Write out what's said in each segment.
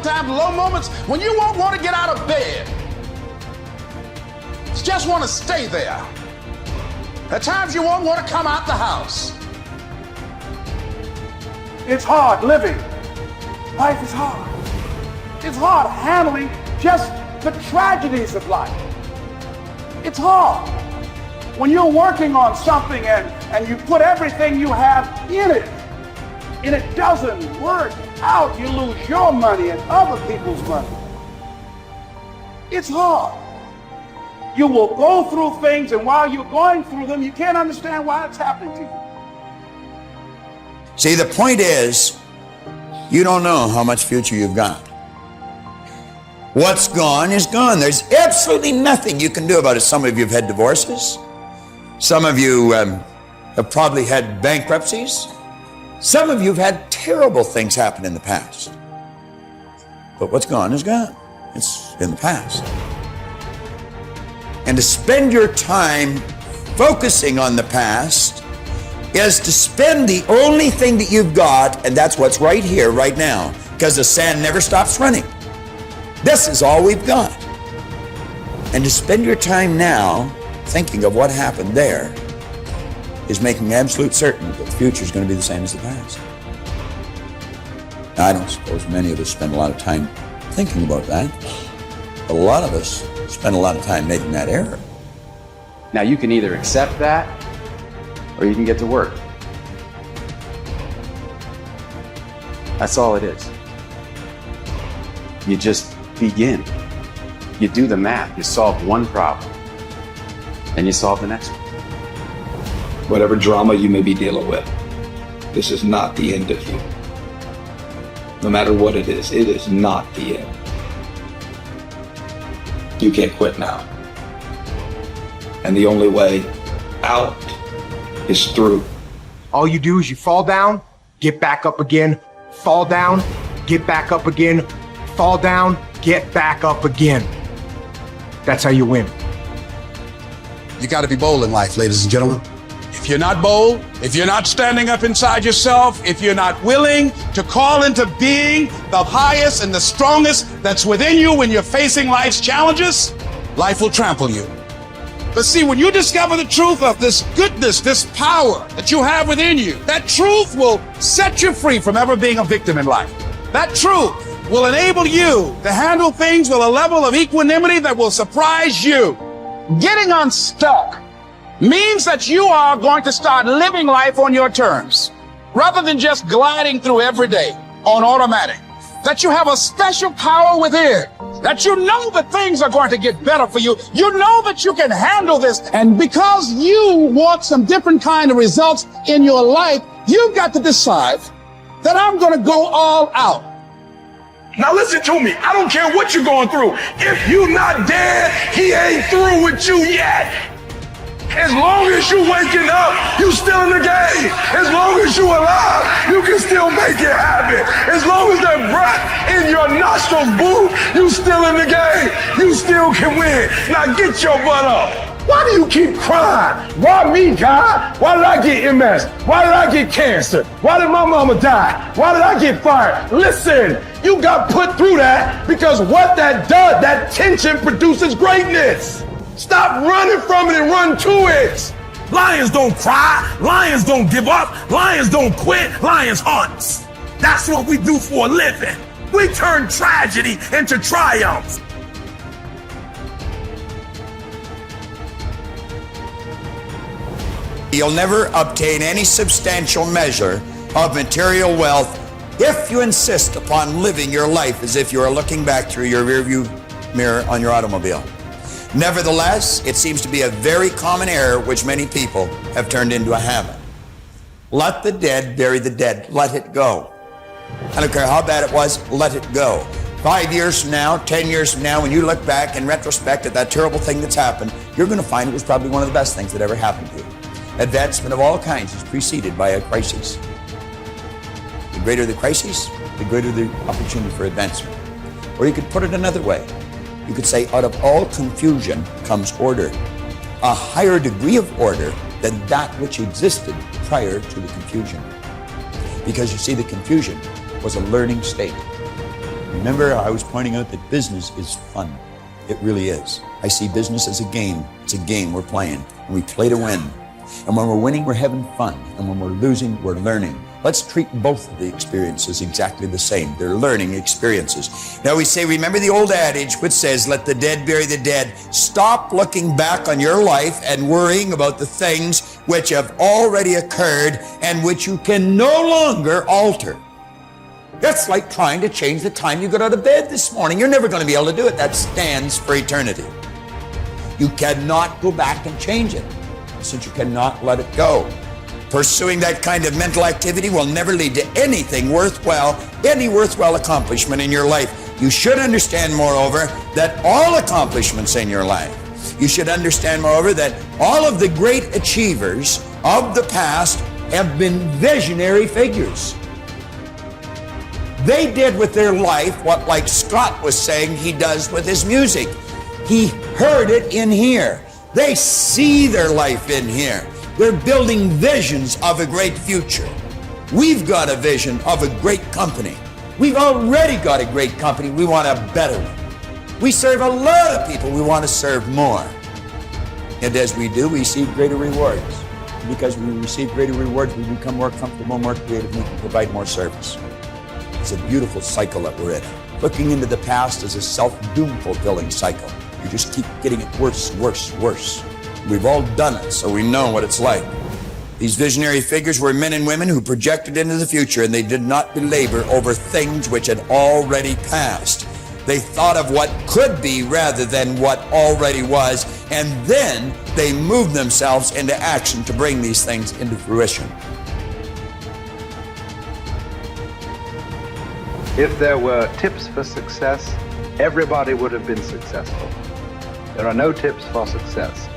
sometimes low moments when you won't want to get out of bed. You just want to stay there. At times you won't want to come out the house. It's hard living. Life is hard. It's hard handling just the tragedies of life. It's hard. When you're working on something and you put everything you have in it, and it doesn't work out, you lose your money and other people's money. It's hard. You will go through things, and while you're going through them, you can't understand why it's happening to you. See, the point is, you don't know how much future you've got. What's gone is gone. There's absolutely nothing you can do about it. Some of you have had divorces. Some of you have probably had bankruptcies. Some of you have had terrible things happen in the past. But what's gone is gone. It's in the past. And to spend your time focusing on the past is to spend the only thing that you've got, and that's what's right here, right now, because the sand never stops running. This is all we've got. And to spend your time now thinking of what happened there is making absolute certain that the future is going to be the same as the past. Now, I don't suppose many of us spend a lot of time thinking about that. A lot of us spend a lot of time making that error. Now, you can either accept that or you can get to work. That's all it is. You just begin. You do the math. You solve one problem and you solve the next one. Whatever drama you may be dealing with, this is not the end of you. No matter what it is not the end. You can't quit now. And the only way out is through. All you do is you fall down, get back up again, fall down, get back up again, fall down, get back up again. That's how you win. You got to be bold in life, ladies and gentlemen. If you're not bold, if you're not standing up inside yourself, if you're not willing to call into being the highest and the strongest that's within you when you're facing life's challenges, life will trample you. But see, when you discover the truth of this goodness, this power that you have within you, that truth will set you free from ever being a victim in life. That truth will enable you to handle things with a level of equanimity that will surprise you. Getting unstuck means that you are going to start living life on your terms, rather than just gliding through every day on automatic. That you have a special power within, that you know that things are going to get better for you. You know that you can handle this. And because you want some different kind of results in your life, you've got to decide that I'm going to go all out. Now listen to me. I don't care what you're going through. If you're not dead, he ain't through with you yet. As long as you waking up, you still in the game. As long as you alive, you can still make it happen. As long as that breath in your nostrils move, you still in the game. You still can win. Now get your butt up. Why do you keep crying? Why me, God? Why did I get MS? Why did I get cancer? Why did my mama die? Why did I get fired? Listen, you got put through that because what that does, that tension produces greatness. Stop running from it and run to it. Lions don't cry. Lions don't give up. Lions don't quit. Lions hunt. That's what we do for a living. We turn tragedy into triumph. You'll never obtain any substantial measure of material wealth if you insist upon living your life as if you are looking back through your rearview mirror on your automobile. Nevertheless, it seems to be a very common error which many people have turned into a habit. Let the dead bury the dead. Let it go. I don't care how bad it was, let it go. 5 years from now, 10 years from now, when you look back in retrospect at that terrible thing that's happened, you're going to find it was probably one of the best things that ever happened to you. Advancement of all kinds is preceded by a crisis. The greater the crisis, the greater the opportunity for advancement. Or you could put it another way. You could say, out of all confusion comes order, a higher degree of order than that which existed prior to the confusion. Because you see, the confusion was a learning state. Remember, I was pointing out that business is fun. It really is. I see business as a game. It's a game we're playing, and we play to win. And when we're winning, we're having fun. And when we're losing, we're learning. Let's treat both of the experiences exactly the same. They're learning experiences. Now we say, remember the old adage which says, let the dead bury the dead. Stop looking back on your life and worrying about the things which have already occurred and which you can no longer alter. That's like trying to change the time you got out of bed this morning. You're never going to be able to do it. That stands for eternity. You cannot go back and change it, since you cannot let it go. Pursuing that kind of mental activity will never lead to anything worthwhile, any worthwhile accomplishment in your life. You should understand, moreover, that all accomplishments in your life, you should understand, moreover, that all of the great achievers of the past have been visionary figures. They did with their life what, like Scott was saying, he does with his music. He heard it in here. They see their life in here. They're building visions of a great future. We've got a vision of a great company. We've already got a great company. We want a better one. We serve a lot of people. We want to serve more. And as we do, we receive greater rewards. Because we receive greater rewards, we become more comfortable, more creative, we can provide more service. It's a beautiful cycle that we're in. Looking into the past is a self-doom fulfilling cycle. You just keep getting it worse, worse, worse. We've all done it, so we know what it's like. These visionary figures were men and women who projected into the future, and they did not belabor over things which had already passed. They thought of what could be rather than what already was, and then they moved themselves into action to bring these things into fruition. If there were tips for success, everybody would have been successful. There are no tips for success.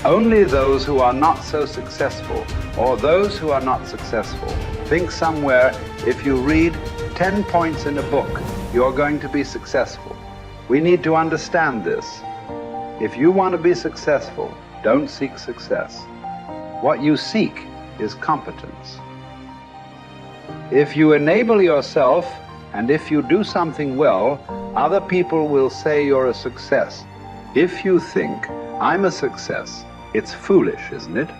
Only those who are not so successful, or those who are not successful, think somewhere if you read 10 points in a book, you're going to be successful. We need to understand this. If you want to be successful, don't seek success. What you seek is competence. If you enable yourself, and if you do something well, other people will say you're a success. If you think, I'm a success, it's foolish, isn't it?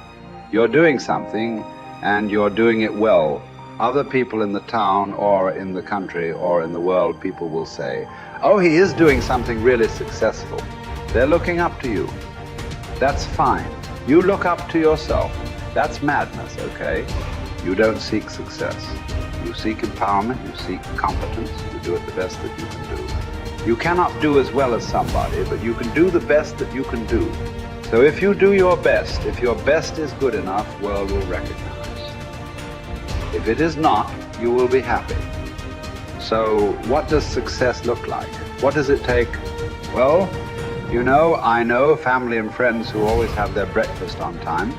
You're doing something, and you're doing it well. Other people in the town, or in the country, or in the world, people will say, oh, he is doing something really successful. They're looking up to you. That's fine. You look up to yourself. That's madness, okay? You don't seek success. You seek empowerment, you seek competence, you do it the best that you can do. You cannot do as well as somebody, but you can do the best that you can do. So if you do your best, if your best is good enough, the world will recognize. If it is not, you will be happy. So what does success look like? What does it take? Well, you know, I know family and friends who always have their breakfast on time.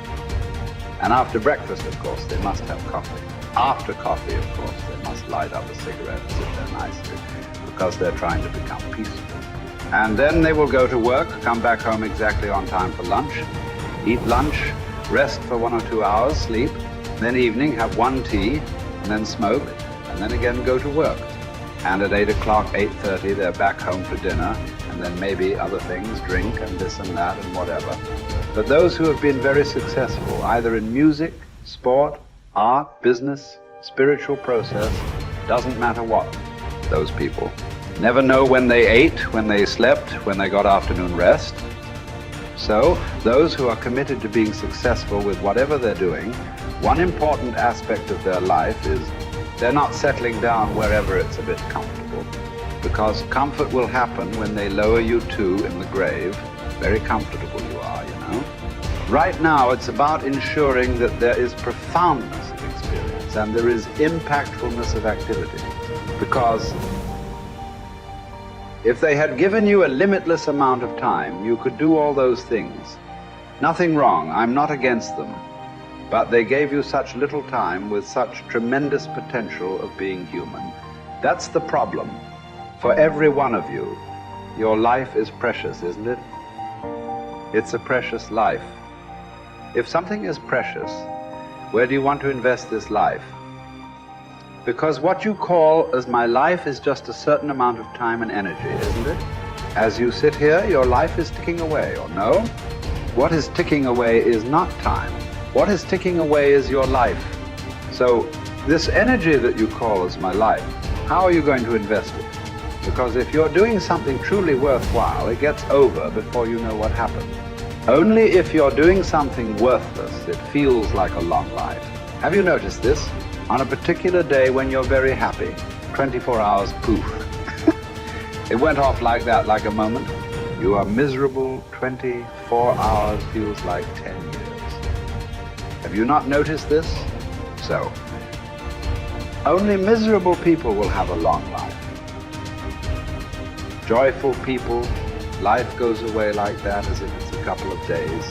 And after breakfast, of course, they must have coffee. After coffee, of course, they must light up a cigarette and sit there nicely because they're trying to become peaceful. And then they will go to work, come back home exactly on time for lunch, eat lunch, rest for 1 or 2 hours, sleep, then evening have one tea, and then smoke, and then again go to work. And at 8 o'clock, 8:30, they're back home for dinner, and then maybe other things, drink and this and that and whatever. But those who have been very successful, either in music, sport, art, business, spiritual process, doesn't matter what, those people never know when they ate, when they slept, when they got afternoon rest. So, those who are committed to being successful with whatever they're doing, one important aspect of their life is they're not settling down wherever it's a bit comfortable. Because comfort will happen when they lower you too in the grave. Very comfortable you are, you know. Right now, it's about ensuring that there is profoundness of experience and there is impactfulness of activity. Because if they had given you a limitless amount of time, you could do all those things. Nothing wrong, I'm not against them. But they gave you such little time with such tremendous potential of being human. That's the problem. For every one of you, your life is precious, isn't it? It's a precious life. If something is precious, where do you want to invest this life? Because what you call as my life is just a certain amount of time and energy, isn't it? As you sit here, your life is ticking away, or no? What is ticking away is not time. What is ticking away is your life. So this energy that you call as my life, how are you going to invest it? Because if you're doing something truly worthwhile, it gets over before you know what happened. Only if you're doing something worthless, it feels like a long life. Have you noticed this? On a particular day when you're very happy, 24 hours, poof. It went off like that, like a moment. You are miserable, 24 hours feels like 10 years. Have you not noticed this? So, only miserable people will have a long life. Joyful people, life goes away like that as if it's a couple of days.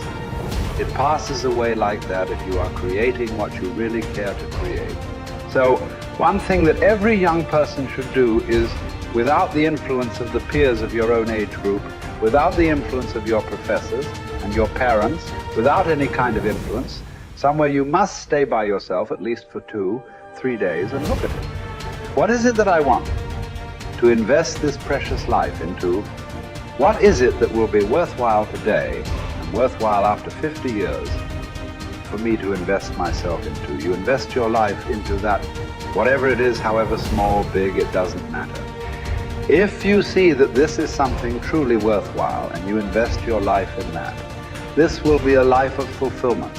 It passes away like that if you are creating what you really care to create. So, one thing that every young person should do is, without the influence of the peers of your own age group, without the influence of your professors and your parents, without any kind of influence, somewhere you must stay by yourself at least for 2-3 days and look at it. What is it that I want to invest this precious life into? What is it that will be worthwhile today and worthwhile after 50 years for me to invest myself into? You invest your life into that, whatever it is, however small, big, it doesn't matter. If you see that this is something truly worthwhile and you invest your life in that, this will be a life of fulfillment.